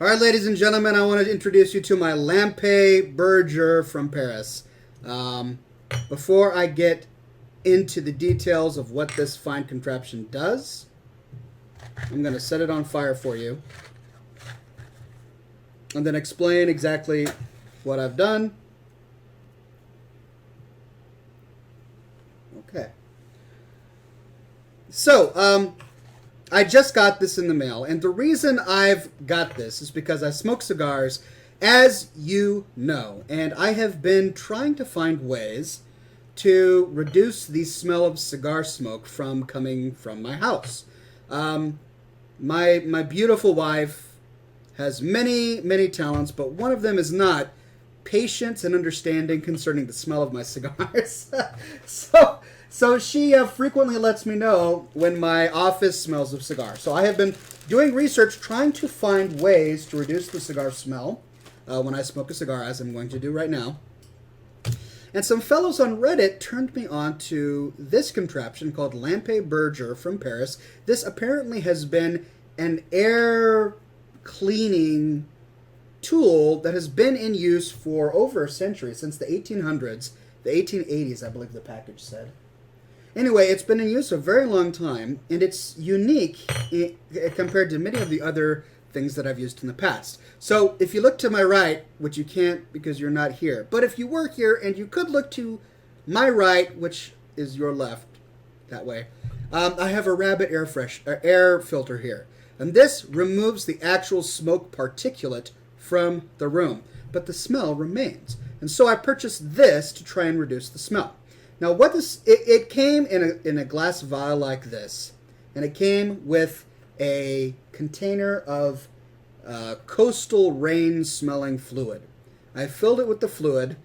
All right, ladies and gentlemen, I want to introduce you to my Lampe Berger from Paris. Before I get into the details of what this fine contraption does, I'm going to set it on fire for you and then explain exactly what I've done. Okay. So, I just got this in the mail, and the reason I've got this is because I smoke cigars, as you know, and I have been trying to find ways to reduce the smell of cigar smoke from coming from my house. My beautiful wife has many talents, but one of them is not patience and understanding concerning the smell of my cigars. So she frequently lets me know when my office smells of cigar. So I have been doing research trying to find ways to reduce the cigar smell when I smoke a cigar, as I'm going to do right now. And some fellows on Reddit turned me on to this contraption called Lampe Berger from Paris. This apparently has been an air cleaning tool that has been in use for over a century, since the 1800s, the 1880s, I believe the package said. Anyway, it's been in use a very long time, and it's unique compared to many of the other things that I've used in the past. So if you look to my right, which you can't because you're not here, but if you were here and you could look to my right, which is your left, that way, I have a rabbit air filter here. And this removes the actual smoke particulate from the room, but the smell remains. And so I purchased this to try and reduce the smell. Now, what this it came in a glass vial like this, and it came with a container of coastal rain smelling fluid. I filled it with the fluid,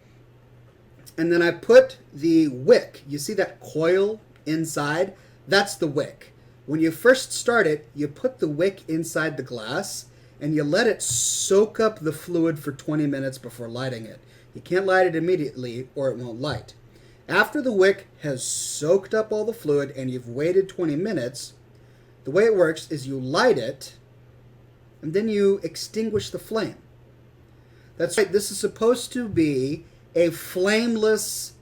and then I put the wick. You see that coil inside? That's the wick. When you first start it, you put the wick inside the glass, and you let it soak up the fluid for 20 minutes before lighting it. You can't light it immediately, or it won't light. After the wick has soaked up all the fluid and you've waited 20 minutes, the way it works is you light it and then you extinguish the flame. That's right, this is supposed to be a flameless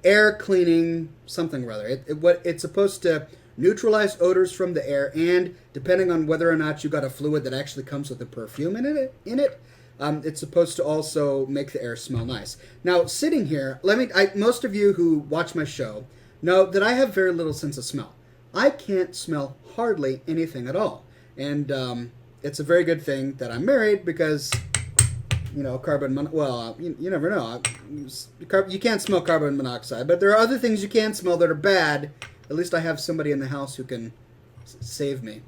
air cleaning something or other. It's supposed to neutralize odors from the air, and depending on whether or not you got a fluid that actually comes with a perfume in it, it's supposed to also make the air smell nice. Now, sitting here, most of you who watch my show know that I have very little sense of smell. I can't smell hardly anything at all. And it's a very good thing that I'm married because, you know, you never know. You can't smell carbon monoxide, but there are other things you can smell that are bad. At least I have somebody in the house who can save me.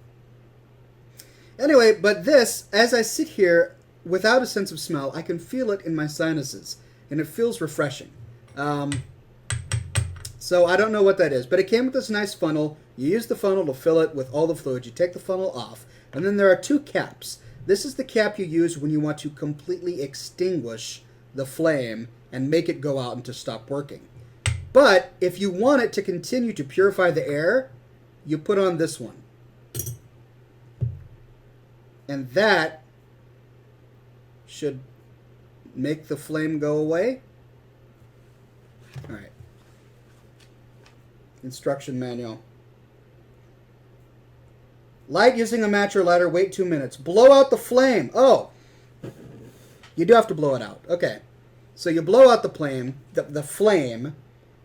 Anyway, but this, as I sit here, without a sense of smell, I can feel it in my sinuses, and it feels refreshing. So I don't know what that is, but it came with this nice funnel. You use the funnel to fill it with all the fluid. You take the funnel off, and then there are two caps. This is the cap you use when you want to completely extinguish the flame and make it go out and to stop working. But if you want it to continue to purify the air, you put on this one. And that should make the flame go away. All right. Instruction manual. Light using a match or lighter. Wait 2 minutes. Blow out the flame. Oh, you do have to blow it out. Okay. So you blow out the flame. The flame.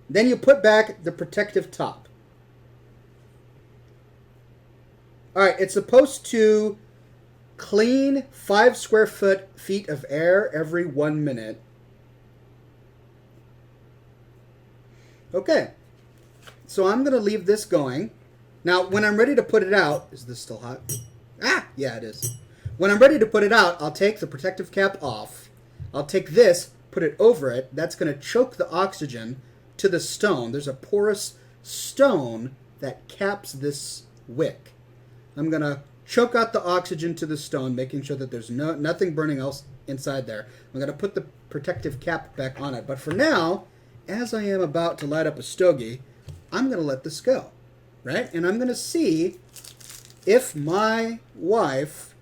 Then you put back the protective top. All right. It's supposed to clean 5 square feet of air every 1 minute. Okay. So I'm going to leave this going. Now, when I'm ready to put it out, is this still hot? Ah, yeah, it is. When I'm ready to put it out, I'll take the protective cap off. I'll take this, put it over it. That's going to choke the oxygen to the stone. There's a porous stone that caps this wick. I'm going to choke out the oxygen to the stone, making sure that there's nothing burning else inside there. I'm going to put the protective cap back on it. But for now, as I am about to light up a stogie, I'm going to let this go, right? And I'm going to see if my wife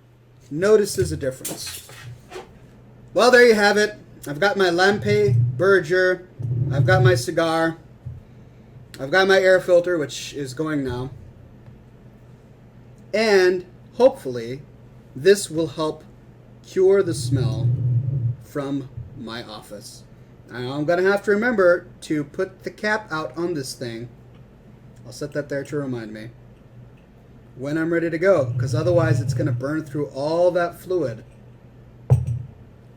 notices a difference. Well, there you have it. I've got my Lampe Berger. I've got my cigar. I've got my air filter, which is going now. And hopefully, this will help cure the smell from my office. Now, I'm going to have to remember to put the cap out on this thing. I'll set that there to remind me when I'm ready to go, because otherwise it's going to burn through all that fluid.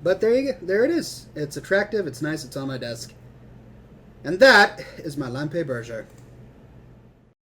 But there you go. There it is. It's attractive. It's nice. It's on my desk. And that is my Lampe Berger.